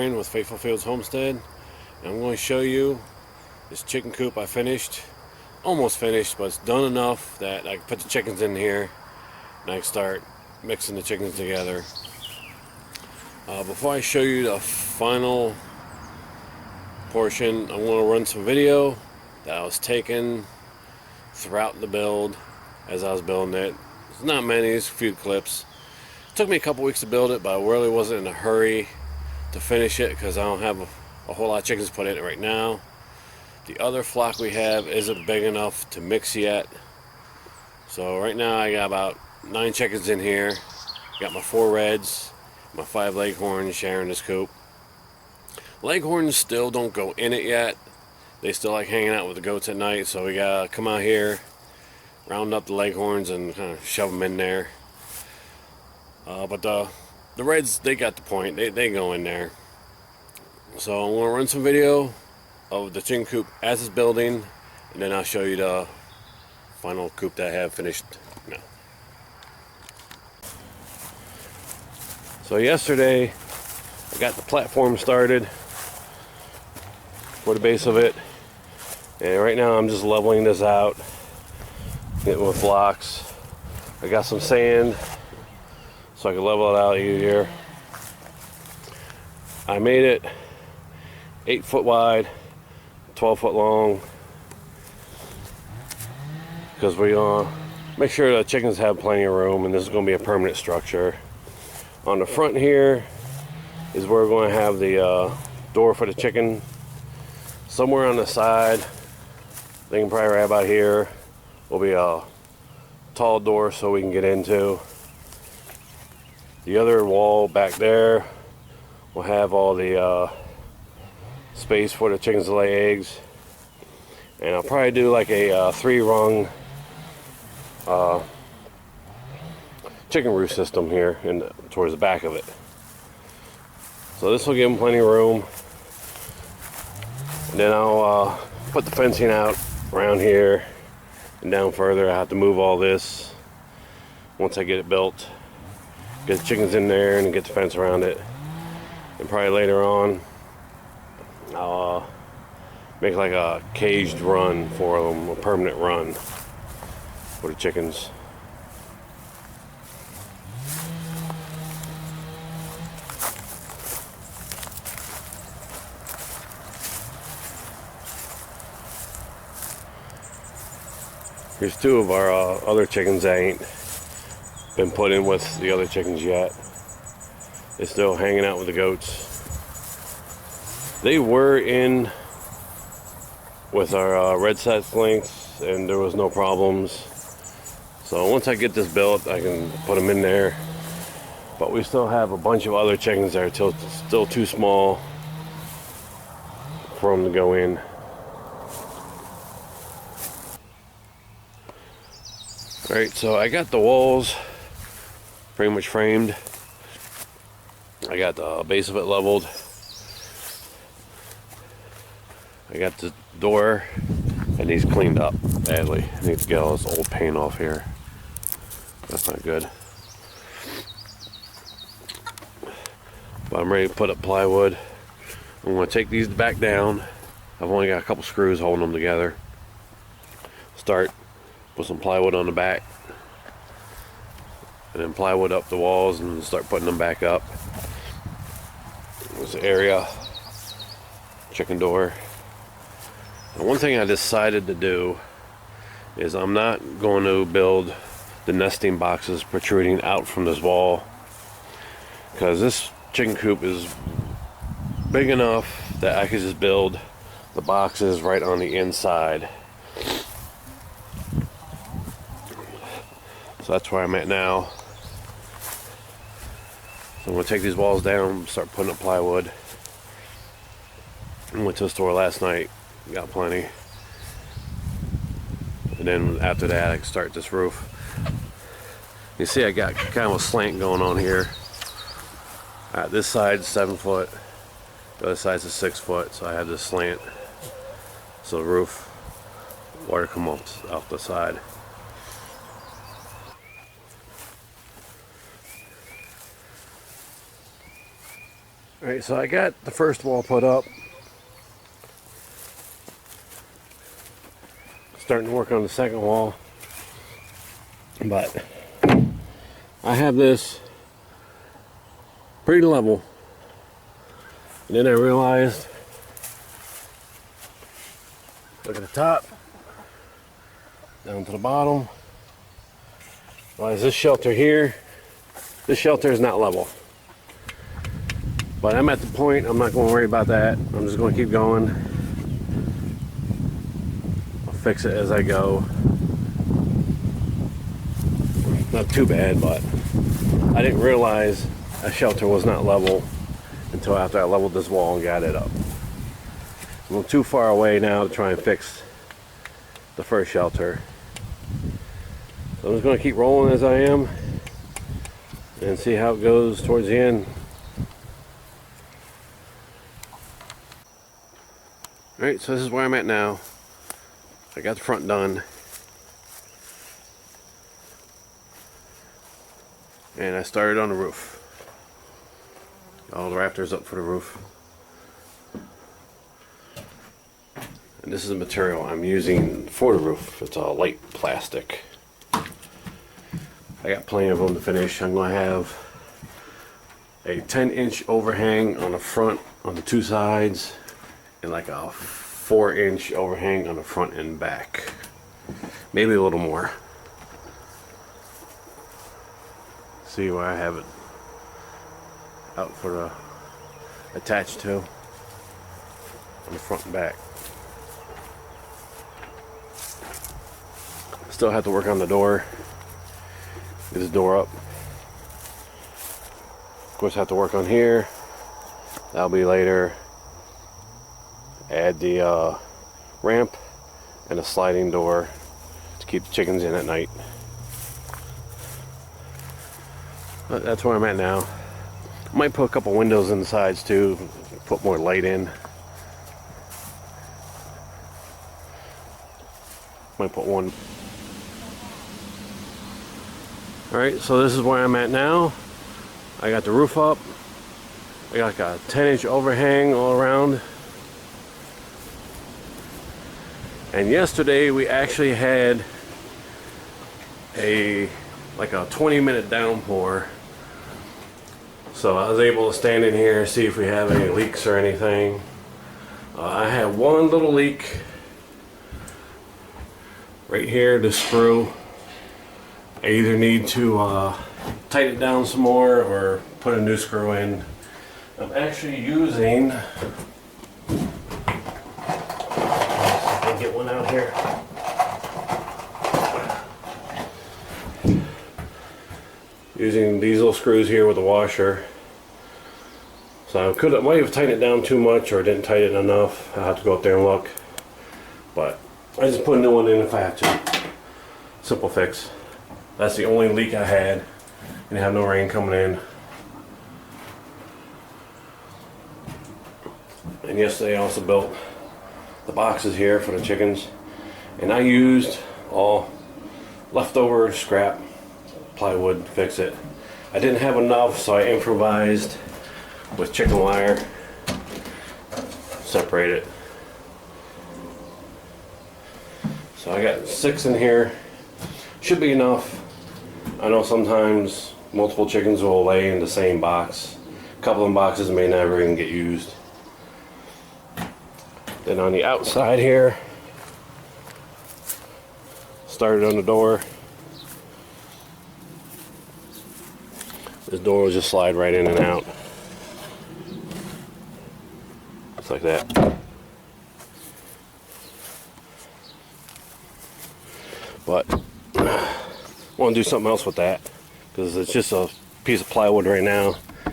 Aaron with Faithful Fields Homestead, and I'm going to show you this chicken coop I finished. Almost finished, but it's done enough that I can put the chickens in here and I can start mixing the chickens together. Before I show you the final portion, I'm going to run some video that I was taking throughout the build as I was building it. It's not many, it's a few clips. It took me a couple weeks to build it, but I really wasn't in a hurry to finish it because I don't have a whole lot of chickens put in it right now. The other flock we have isn't big enough to mix yet. So right now I got about 9 chickens in here. Got my 4 reds, my 5 leghorns sharing this coop. Leghorns still don't go in it yet. They still like hanging out with the goats at night, so we gotta come out here, round up the leghorns and kind of shove them in there. But the reds, they got the point. They go in there. So I'm gonna run some video of the chicken coop as it's building, and then I'll show you the final coop that I have finished now. So yesterday I got the platform started for the base of it, and right now I'm just leveling this out, getting with blocks. I got some sand so I can level it out easier. I made it 8 foot wide, 12 foot long, because we're gonna make sure the chickens have plenty of room, and this is going to be a permanent structure. On the front here is where we're going to have the door for the chicken. Somewhere on the side, they can probably right about here, will be a tall door so we can get into. The other wall back there will have all the space for the chickens to lay eggs, and I'll probably do like a 3-rung chicken roost system here towards the back of it. So this will give them plenty of room, and then I'll put the fencing out around here and down further. I have to move all this once I get it built, get the chickens in there and get the fence around it, and probably later on I'll make like a caged run for them, a permanent run for the chickens. Here's 2 of our other chickens that ain't been put in with the other chickens yet. They're still hanging out with the goats. They were in with our red set lengths, and there was no problems. So once I get this built, I can put them in there. But we still have a bunch of other chickens that are still too small for them to go in. Alright, so I got the walls pretty much framed. I got the base of it leveled. I got the door, and needs cleaned up badly. I need to get all this old paint off here. That's not good. But I'm ready to put up plywood. I'm going to take these back down. I've only got a couple screws holding them together. Put some plywood on the back, and then plywood up the walls, and start putting them back up. There's the area, chicken door. And one thing I decided to do is I'm not going to build the nesting boxes protruding out from this wall, because this chicken coop is big enough that I could just build the boxes right on the inside. So that's where I'm at now. So I'm going to take these walls down, start putting up plywood. I went to the store last night, got plenty. And then after that I can start this roof. You see I got kind of a slant going on here. This side's 7 foot, the other side's a 6 foot, so I have this slant. So the roof, water come off the side. Alright, so I got the first wall put up. Starting to work on the second wall. But I have this pretty level. And then I realized, look at the top, down to the bottom. Realize this shelter here, this shelter is not level. But I'm at the point, I'm not going to worry about that. I'm just going to keep going. I'll fix it as I go. Not too bad, but I didn't realize a shelter was not level until after I leveled this wall and got it up. I'm too far away now to try and fix the first shelter. So I'm just going to keep rolling as I am and see how it goes towards the end. Alright, so this is where I'm at now. I got the front done. And I started on the roof. All the rafters up for the roof. And this is the material I'm using for the roof. It's a light plastic. I got plenty of them to finish. I'm going to have a 10-inch overhang on the front on the two sides and like a 4-inch overhang on the front and back. Maybe a little more. See where I have it out for the attached to on the front and back. Still have to work on the door. Get this door up. Of course, I have to work on here. That'll be later. Add the ramp and a sliding door to keep the chickens in at night. But that's where I'm at now. I might put a couple windows in the sides too, put more light in. Might put one. Alright, so this is where I'm at now. I got the roof up. I got like a 10-inch overhang all around. And yesterday we actually had like a 20-minute downpour. So I was able to stand in here and see if we have any leaks or anything. I had one little leak right here, the screw. I either need to tighten it down some more or put a new screw in. I'm actually using, I'll get one out here. Using these little screws here with a washer. So I might have tightened it down too much or didn't tighten it enough. I'll have to go up there and look. But I just put a new one in if I have to. Simple fix. That's the only leak I had. And have no rain coming in. And yesterday I also built the boxes here for the chickens. And I used all leftover scrap plywood to fix it. I didn't have enough, so I improvised with chicken wire. Separate it. So I got 6 in here. Should be enough. I know sometimes multiple chickens will lay in the same box. A couple of boxes may never even get used. Then on the outside here, started on the door. This door will just slide right in and out. Just like that. But I want to do something else with that because it's just a piece of plywood right now. I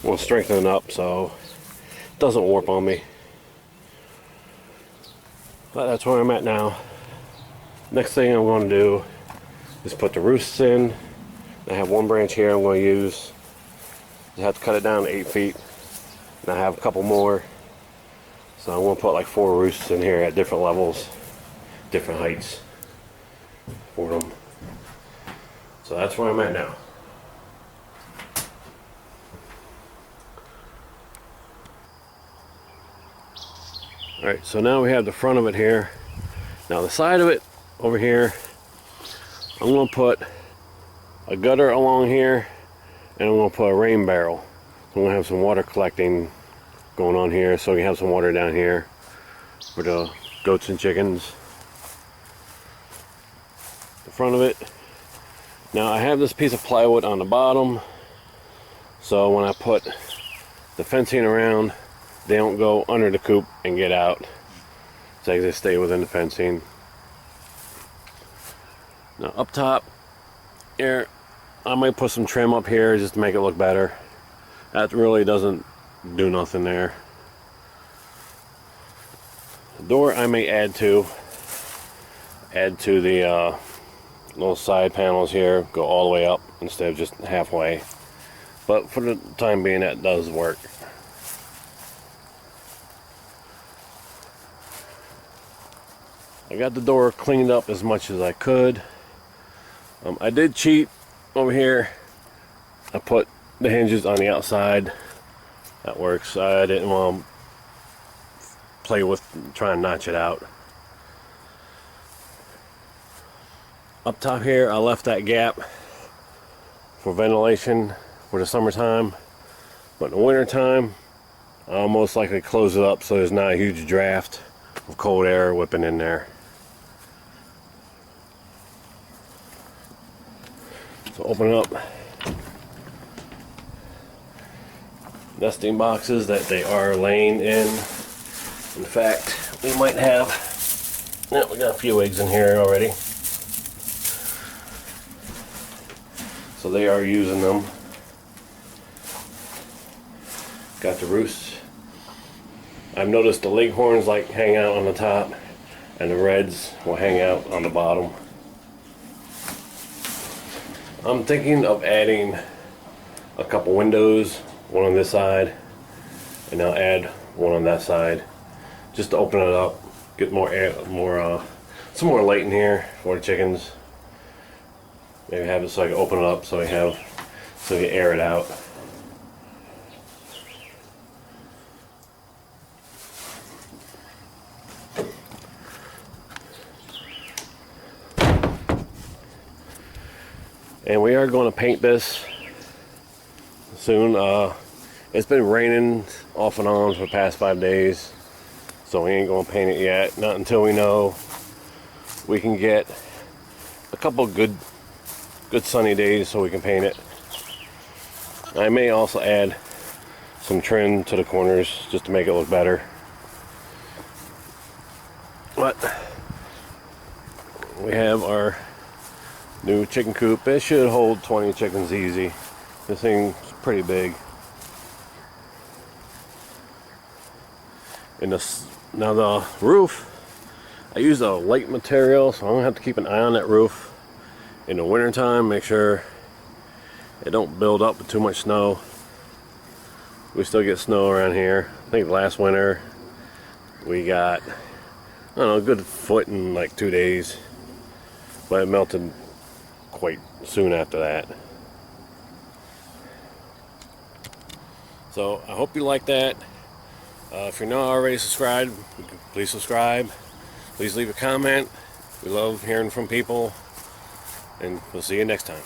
want to strengthen it up so it doesn't warp on me. But that's where I'm at now. Next thing I'm going to do is put the roosts in. I have one branch here I'm going to use. I have to cut it down to 8 feet. And I have a couple more. So I'm going to put like 4 roosts in here at different levels, different heights for them. So that's where I'm at now. Alright, so now we have the front of it here. Now the side of it over here, I'm going to put a gutter along here, and I'm going to put a rain barrel. So I'm going to have some water collecting going on here, so we have some water down here for the goats and chickens. The front of it. Now I have this piece of plywood on the bottom, so when I put the fencing around, they don't go under the coop and get out. So they stay within the fencing. Now up top here, I might put some trim up here just to make it look better. That really doesn't do nothing there. The door I may add to the little side panels here, go all the way up instead of just halfway. But for the time being, that does work. I got the door cleaned up as much as I could. I did cheat over here. I put the hinges on the outside. That works. I didn't want to play with trying to notch it out. Up top here, I left that gap for ventilation for the summertime, but in the winter time, I'll most likely close it up so there's not a huge draft of cold air whipping in there. So open up nesting boxes that they are laying in. In fact, we might have, yeah, we got a few eggs in here already. So they are using them. Got the roosts. I've noticed the leghorns like hang out on the top, and the reds will hang out on the bottom. I'm thinking of adding a couple windows, one on this side, and I'll add one on that side, just to open it up, get more air, some more light in here for the chickens. Maybe have it so I can open it up so you air it out. And we are going to paint this soon. It's been raining off and on for the past 5 days, so we ain't going to paint it yet. Not until we know we can get a couple good sunny days so we can paint it. I may also add some trim to the corners just to make it look better. But we have our new chicken coop. It should hold 20 chickens easy. This thing's pretty big. And now the roof, I use a light material, so I'm gonna have to keep an eye on that roof in the winter time. Make sure it don't build up with too much snow. We still get snow around here. I think last winter we got, I don't know, a good foot in like 2 days, but it melted quite soon after that. So I hope you like that. If you're not already subscribed, please subscribe. Please leave a comment. We love hearing from people, and we'll see you next time.